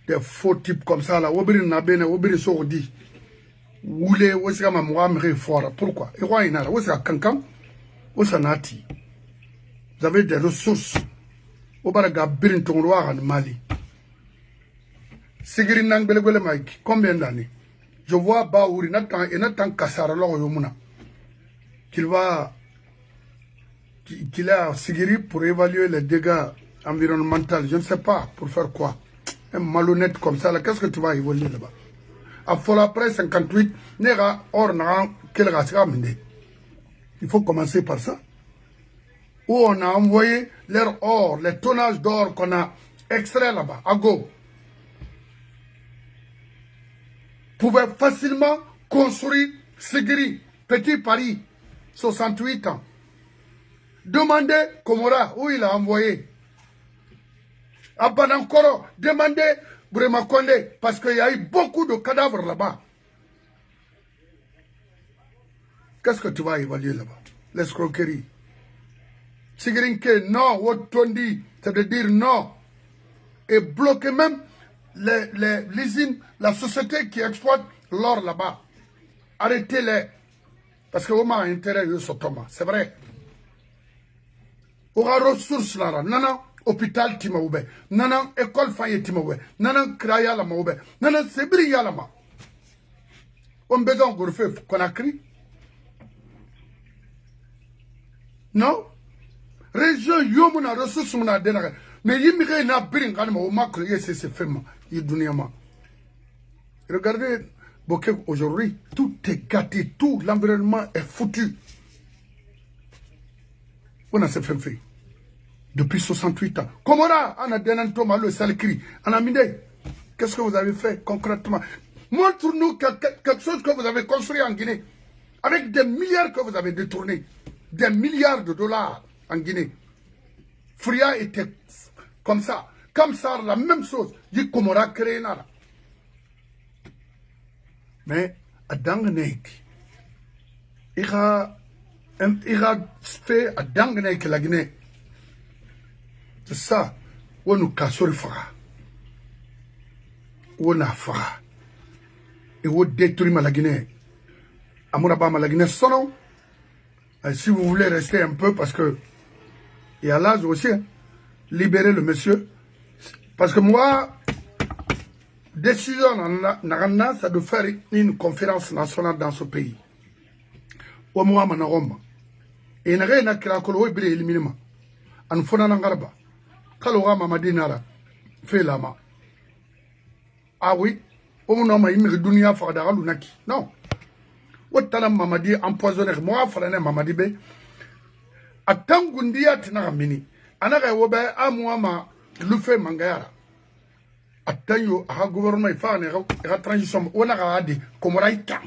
des faux types comme ça, là, Obiri Nabene, Obiri Sordi. Oule, Wesika Mamouamre Fora. Pourquoi? Et quoi, Inara, Wesika Kankan, Osanati. Vous avez des ressources. Obaraga Birin Tongroa en Mali. Sigiri nang belegole Mike, combien d'années? Je vois Baouri, Nathan Kassara Yomuna, qu'il a Sigiri pour évaluer les dégâts environnementaux. Je ne sais pas, pour faire quoi? Un malhonnête comme ça, qu'est-ce que tu vas évoluer là-bas? Après 58, Nera, or, Naran, quel rasera mende. Il faut commencer par ça. Où on a envoyé leur or, les tonnages d'or qu'on a extrait là-bas, à Go. Pouvait facilement construire Sigiri, Petit Paris, 68 ans. Demandez Komora, où il a envoyé. À Banankoro, demandez Brema Kondé, parce qu'il y a eu beaucoup de cadavres là-bas. Qu'est-ce que tu vas évaluer là-bas? L'escroquerie. Sigirinke, non, Wotondi, ça veut dire non. Et bloquer même l'usine, la société qui exploite l'or là-bas. Arrêtez-les. Parce que vous avez intérêt à ce Thomas. C'est vrai. Vous avez ressources là. Nana, hôpital Timaoube. Nana, école Faye Timaoube. Nana, Kraya la Maoube. Nana, Sebri Yalama. On a besoin de faire Conakry. Non? Région Yomuna, ressources Muna Denare. Mais il y a un brin quand on m'a créé ces femmes. Regardez, aujourd'hui, tout est gâté, tout l'environnement est foutu. On a ces femmes fait. Depuis 68 ans. Komora, on a donné un tome à le salcri. On a mis qu'est-ce que vous avez fait concrètement? Montre-nous quelque chose que vous avez construit en Guinée. Avec des milliards que vous avez détournés. Des milliards de dollars en Guinée. Fria était comme ça. Comme ça, la même chose. Il Komora créé là. Mais, à Danganek, il a fait à Danganek la Guinée. C'est ça. On nous casse le fera. On a fera. Et on détruit la Guinée. Amourabama la Guinée sonne. Si vous voulez rester un peu, parce que il y a l'âge aussi, hein, libérer le monsieur. Parce que moi, décision n'a ça de faire une conférence nationale dans ce pays. Au moins, et il n'y a rien à créer éliminé. En faisant un garba. Kaloga Mamadi Nara. Fait lama. Ah oui. On m'a dit que dunia fadara lunaki. Non. Wotana Mamadi empoisonné. Moi, frère Mamadi be. Atangundia tina mini. Anaka wobe amuama lufe mangayara. Atanyo a gouvernement fa ne ra transition. On a dit Komora ita.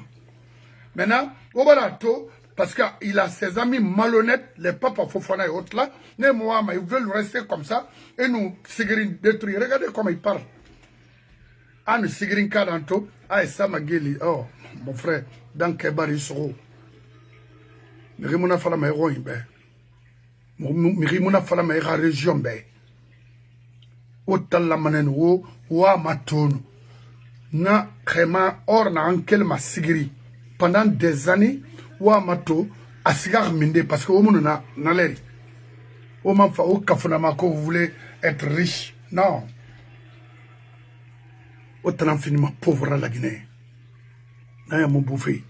Maintenant, Obarato. Parce qu'il a ses amis malhonnêtes, les papas Fofana et autres là. Ils veulent rester comme ça et nous Sigrin détruire. Regardez comment ils parlent. Ah, nous Sigrin Kadanto, ah, et ça Mageli, oh, mon frère, dans Kebari Soro. Mirimuna Falama et Roimbe. Mirimuna Falama et région Be. Autant la manen wo, wa matonu. Na Krema or na ankel ma Sigri. Pendant des années, wa mato asigar minde parce que au monde na l'air au man fa au kafunama que vous voulez être riche non autant infiniment pauvre la Guinée na ya mon bouffé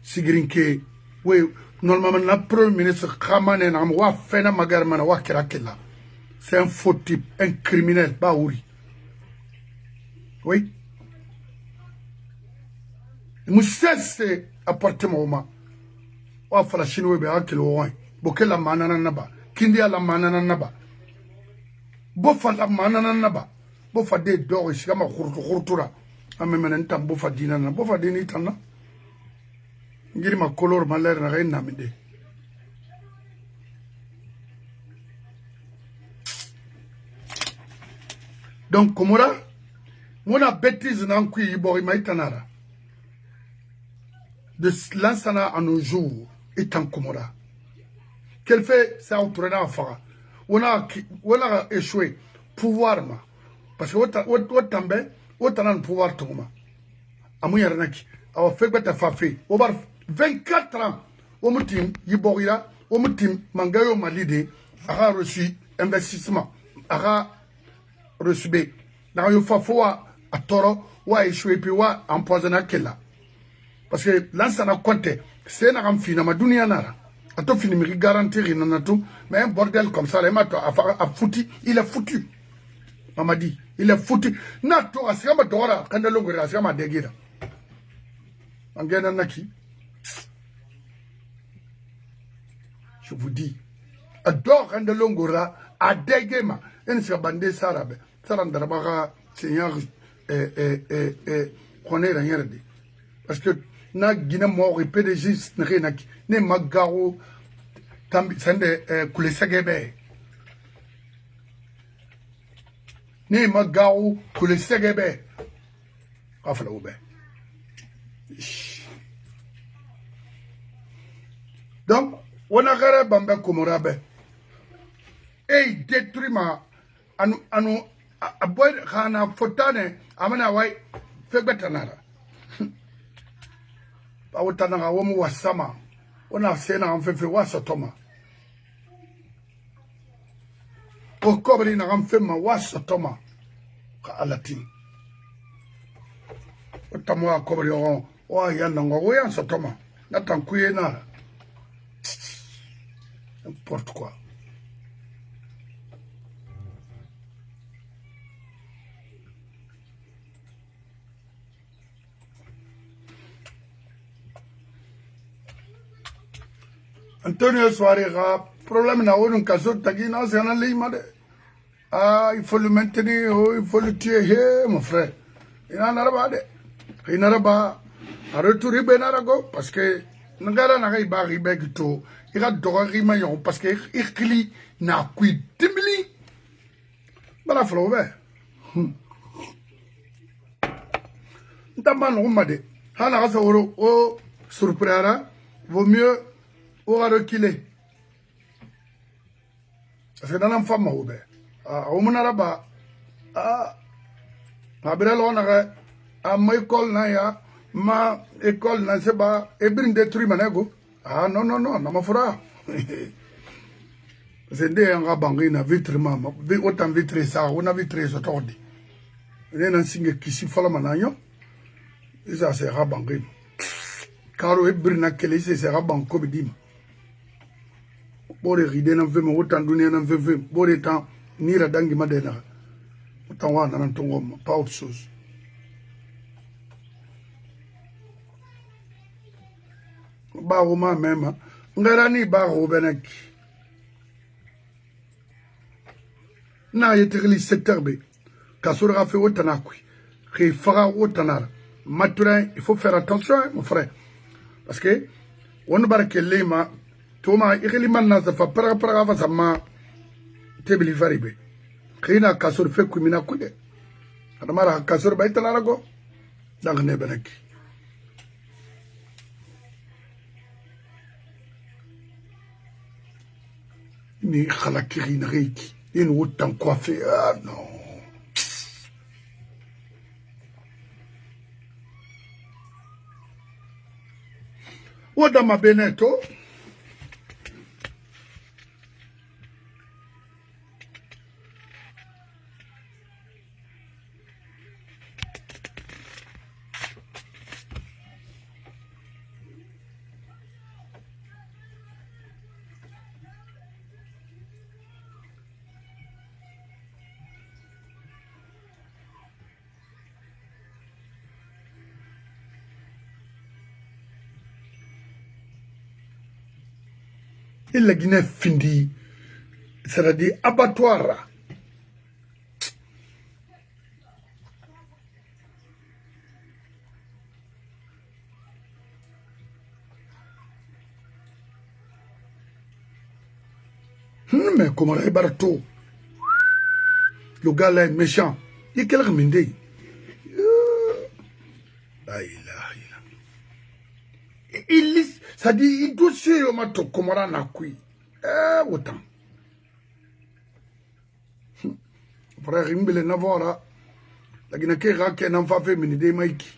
sigrinke oui normalement la premier ministre Khamane na wa fena magarmana wa kirakela c'est un faux type un criminel baouri oui Moussa c'est appartement wa fala chinois be akelo wan bokela manana naba kindia la manana naba bo fala manana naba bo fa de do shikama khurtura amemena ntam bo fa dina na bo fa dini tanna ngiri ma color maler na reina minde donc komora mona bêtise na nkui ibori maitanara de l'ansana à nos jours est en Komora. Qu'elle fait ça au tournant à Fara. On a échoué. Pouvoir, parce que autant de pouvoir, Toma. À mon yarnaki, à fait bête à Fafé. Au bar 24 ans, au moutim, Yiborira, au moutim, Mangayo Malide, a reçu investissement, a reçu B. Dans le Fafoua, à Toro, ou a échoué, puis ou a empoisonné Kella. Parce que l'ansana compte, c'est un film, ma dunia nara. A tout film, il garantit rien tout, mais un bordel comme ça, a foutu, il est foutu. Maman dit, il est foutu. Nato, c'est comme Dora, quand le logo est comme Degira. En gagnant Naki. Je vous dis, adore quand le logo a Degema, et c'est bandé sarabe, Sarandarabara, Seigneur, on est rien dit. Parce que na Guinée mort et PDG ne magaro tambi sende kulesegebe ne magaro kulesegebe afala oube donc on a garé bamba komorabe et détruit ma anu aboy khana fotane amana way fegbetanara awutana womu wasama ona sena amfefe wasotoma okobri na amfema wasotoma ka alati otamwa kobri o yana ngo yan sotoma natankuye na n'importe quoi. Antonio Soare, problème n'a aucun cas de tagina, c'est un limade. Ah, il faut le maintenir, il faut le tuer, mon frère. Il n'en a pas de. Il n'en a pas. À retour, il benarago, parce que Nagara n'a pas arrivé que tout. Il a doré maillon, parce que il n'a quitté Timili. Voilà, Flauve. N'taman Roumade. Hana Rasoro, oh, surprenant, vaut mieux. On va reculer. Parce que dans l'enfant, on a là-bas. Ah, ma école, ma école, c'est pas. Et bien détruit, manego. Ah, non, non, non, non, ma fera. C'est des rabangues, na vitre, maman. Autant vitre ça, on a vitré ce tordi. Il y a un signe qui s'y fait la managnon. Et ça, c'est rabangues. Car au Brina Kelly, c'est rabangues comme dit. bore ride na veme wotan dunia na veve bore tan nira dangi madena wotan wana na tongo pas autre chose ba roma même ngarani ba robenaki na yetegli secteur B kasura fait wotanakui qui fera wotanara maturin il faut faire attention mon frère parce que on barke lema toma ikili manna za fa para fa sama tebli varibe khina kasur fe kumina kude adamara kasur baytana go dang ne benaki ni khalakiri reiki in wotan coiffé ah non Wadama Beneto et la Guinée findi, c'est-à-dire abattoir. Mais comment il barato? Le gars là est méchant. Il est quelqu'un minde. Ça dit, il doit se remettre comme on a kui. Autant. Frère, il me l'a navora. La Guinée qui raque n'en fa fait mini de maiki.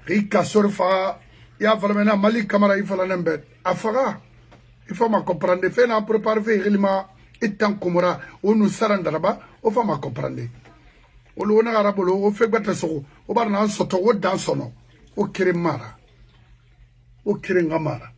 Rika surfa. Il y a vraiment Mali Camara, il faut la nembet. Afara. Il faut me comprendre. Fait n'a préparé réellement. Et tant qu'on aura, on nous sarandara, on va me comprendre. On l'a arabolo, on fait battre so. On va n'en soto, on dans son nom. Au Kirimara. Au Kiringamara.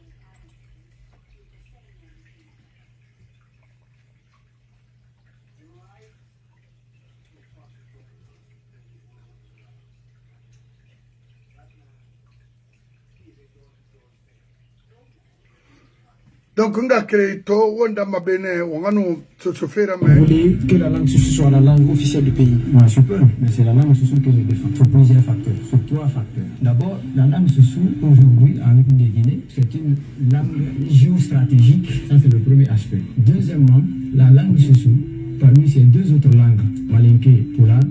Donc, on a créé tout, on a mabene, on a nous se faire. Vous voulez que la langue Soussou soit la langue officielle du pays? Moi, je peux, mais c'est la langue Soussou que je défends. Sur plusieurs facteurs, sur 3 facteurs. D'abord, la langue Soussou, aujourd'hui, en République de Guinée, c'est une langue géostratégique. Ça, c'est le premier aspect. Deuxièmement, la langue Soussou, parmi ces 2 autres langues, Malinké et Pulaar,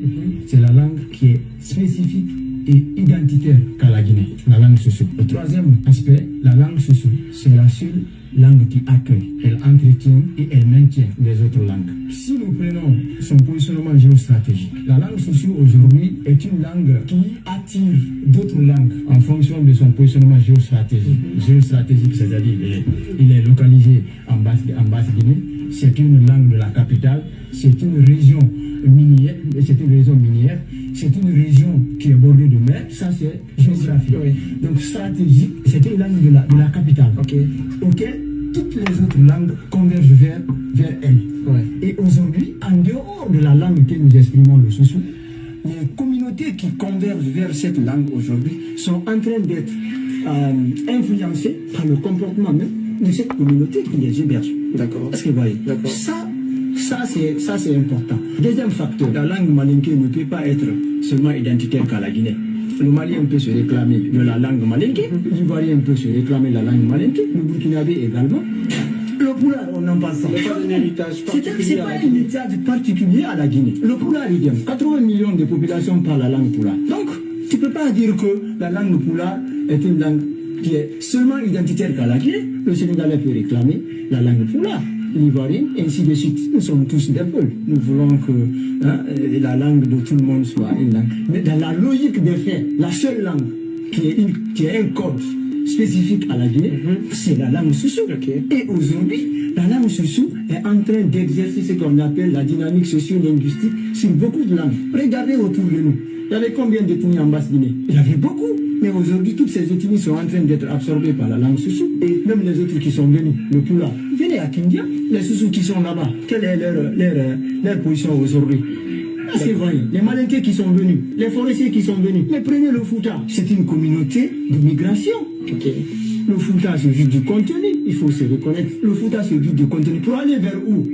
c'est la langue qui est spécifique et identitaire qu'à la Guinée, la langue Soussou. Le troisième aspect, la langue Soussou, c'est la seule langue qui accueille, elle entretient et elle maintient les autres langues. Si nous prenons son positionnement géostratégique, la langue Soussou aujourd'hui est une langue qui attire d'autres langues en fonction de son positionnement géostratégique. Géostratégique, c'est-à-dire il est localisé en Basse-Guinée, c'est une langue de la capitale, c'est une région minière, c'est une région qui est bordée de mer, ça c'est géographique. Oui. Donc stratégique, c'est une langue de la capitale. Auquel toutes les autres langues convergent vers elle. Ouais. Et aujourd'hui, en dehors de la langue que nous exprimons le Soussou, les communautés qui convergent vers cette langue aujourd'hui sont en train d'être influencées par le comportement même de cette communauté qui les héberge. D'accord. Est-ce que vous voyez? D'accord. Ça c'est important. Deuxième facteur, la langue malinké ne peut pas être seulement identitaire qu'à la Guinée. Le Malien peut se réclamer de la langue malinké, l'Ivoirien peut se réclamer de la langue malinké, le Burkinabé également. Le Pulaar, on n'en parle pas. C'est pas un héritage particulier à la Guinée. C'est pas un héritage particulier à la Guinée. Le Pulaar, il vient. 80 millions de populations parlent la langue Pulaar. Donc, tu ne peux pas dire que la langue Pulaar est une langue qui est seulement identitaire qu'à la Guinée. Le Sénégalais peut réclamer la langue Pulaar, l'Ivoirien, ainsi de suite. Nous sommes tous des peuples. Nous voulons que la langue de tout le monde soit une langue. Mais dans la logique des faits, la seule langue qui est un code spécifique à la Guinée, c'est la langue Soussou. Et aujourd'hui, la langue Soussou est en train d'exercer ce qu'on appelle la dynamique socio-linguistique sur beaucoup de langues. Regardez autour de nous. Il y avait combien d'ethnies en Basse-Guinée? Il y avait beaucoup. Mais aujourd'hui, toutes ces ethnies sont en train d'être absorbées par la langue Soussou. Et même les autres qui sont venus, le Pula, venez à Kindia, les Soussous qui sont là-bas, quelle est leur position aujourd'hui? C'est vrai, les Malinqués qui sont venus, les forestiers qui sont venus, mais prenez le Fouta, c'est une communauté d'immigration. Okay. Le Fouta, c'est juste du contenu, il faut se reconnaître. Le Fouta, c'est juste du contenu. Pour aller vers où?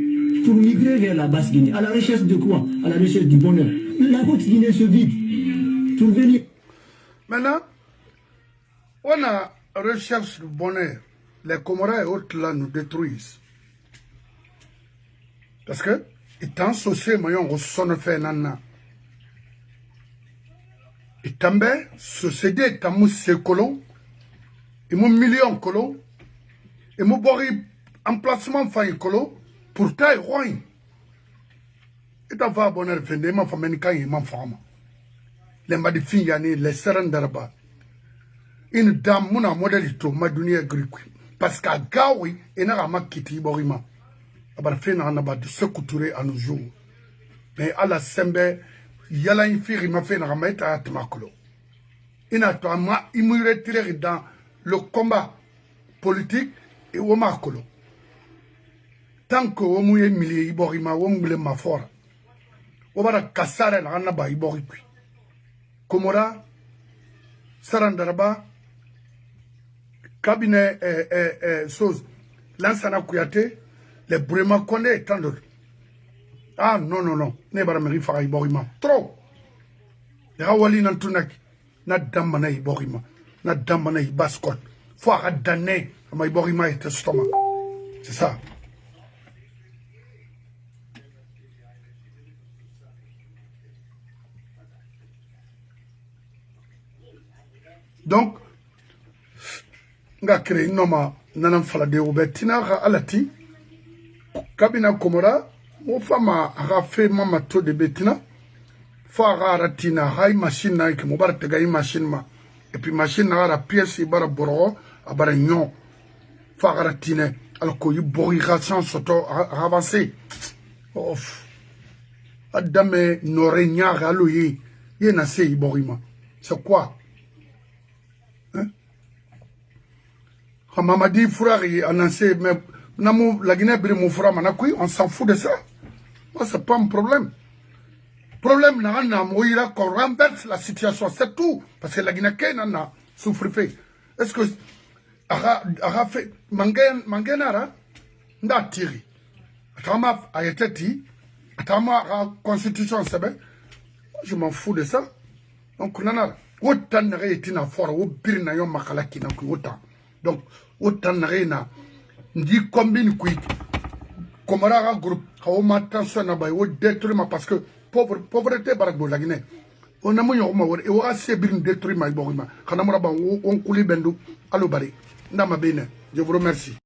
Pour migrer vers la Basse-Guinée. À la recherche de quoi? À la recherche du bonheur. La Haute-Guinée se vide. Pour venir. Maintenant, on a recherche du bonheur. Les Comores et autres là nous détruisent. Parce que, étant associé, on sonne fait nana. Et tambe, société est un mousse colon, et mon million colon, et mon bori emplacement faille colon, pour taille roi. Et t'as fait bonheur fendé, ma femme et ma femme. Les madifins yani, les serrans d'arba. Une dame, mon modèle, ma dunia gris. Parce qu'à Gawi, et n'a pas quitté Borima. Abar fait n'a pas de se couturer à nos jours. Mais à la sembe, yala une fille m'a fait n'a pas été à Tmakolo. Il n'a pas retiré dans le combat politique et au Makolo. Tant que au mouillé millier Iborima, au mouillé ma fora. Au bara Kassare n'a pas Iboripi. Komora, Sarandaraba, cabinet chose, Lansana Kouyaté, les Brema Kone et tant d'autres. Ah non, non, non, ne bara meri fara Iborima. Trop. Rawali Nantunaki, na damana Iborima, na damana Ibaskot. Faut arrêter ma Iborima et estomac. C'est ça. Donc, nga créé noma nanam fala de obetina alati kabina komora mo fama aga fe mama to de betina fa ratina hay machine na ke mo bar tega machine ma et puis machine na ra pièce bara boro abara nyon fa ratina alko yi bori ration soto avancer of adame norenya galoyi yena se iborima c'est quoi? Mamadi Fourari a lancé, mais la Guinée on s'en fout de ça. Moi, c'est pas un problème. Problème, qu'on renverse la situation, c'est tout. Parce que la Guinée, on a souffert. Est-ce que, a fait, mangenara, n'a tiré. Atama a été dit, Atama a constitution, je m'en fous de ça. Donc, on a, autant de réétina fort, ou birna yon makalaki, autant. Donc, autant n'a dit combine quick. Comme un groupe, on m'a tension à bailler, détruire parce que pauvreté, baragbo la Guinée. On a moyen et on a assez bien détruit ma borima. Quand on a coulé bendo, allo bari. Nama bene. Je vous remercie.